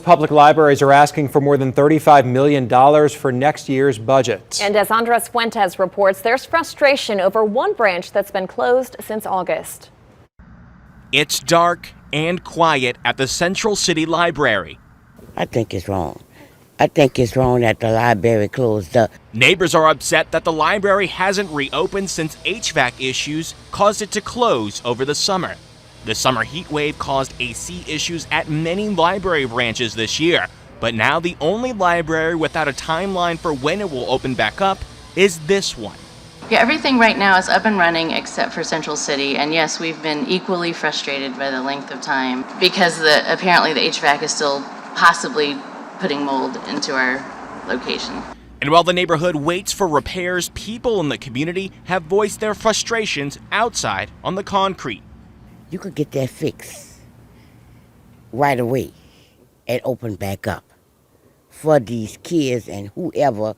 Public libraries are asking for more than $35 million for next year's budget. And as Andres Fuentes reports, there's frustration over one branch that's been closed since August. It's dark and quiet at the Central City Library. I think it's wrong. I think it's wrong that the library closed up. Neighbors are upset that the library hasn't reopened since HVAC issues caused it to close over the summer. The summer heat wave caused AC issues at many library branches this year, but now the only library without a timeline for when it will open back up is this one. Yeah, everything right now is up and running except for Central City, and yes, we've been equally frustrated by the length of time because apparently the HVAC is still possibly putting mold into our location. And while the neighborhood waits for repairs, people in the community have voiced their frustrations outside on the concrete. You could get that fixed right away and open back up for these kids and whoever,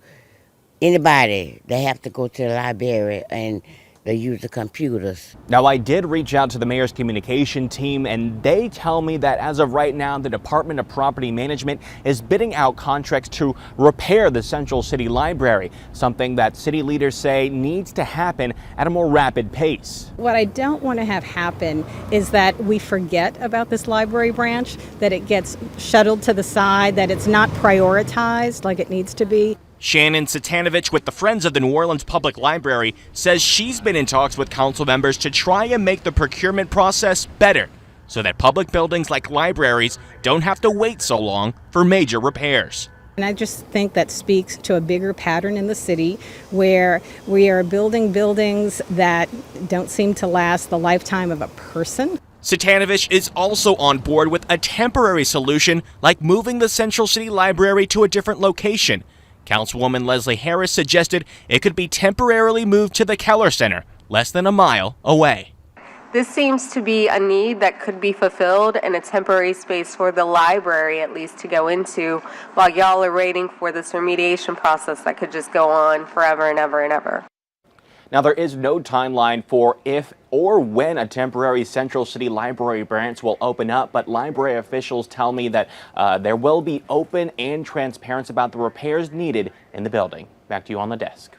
anybody that have to go to the library and they use the computers. Now, I did reach out to the mayor's communication team, and they tell me that as of right now, the Department of Property Management is bidding out contracts to repair the Central City Library, something that city leaders say needs to happen at a more rapid pace. What I don't want to have happen is that we forget about this library branch, that it gets shuttled to the side, that it's not prioritized like it needs to be. Shannon Satanovich with the Friends of the New Orleans Public Library says she's been in talks with council members to try and make the procurement process better so that public buildings like libraries don't have to wait so long for major repairs. And I just think that speaks to a bigger pattern in the city where we are building buildings that don't seem to last the lifetime of a person. Satanovich is also on board with a temporary solution like moving the Central City Library to a different location. Councilwoman Leslie Harris suggested it could be temporarily moved to the Keller Center, less than a mile away. This seems to be a need that could be fulfilled in a temporary space for the library, at least, to go into while y'all are waiting for this remediation process that could just go on forever and ever and ever. Now, there is no timeline for if or when a temporary Central City Library branch will open up, but library officials tell me that there will be open and transparency about the repairs needed in the building. Back to you on the desk.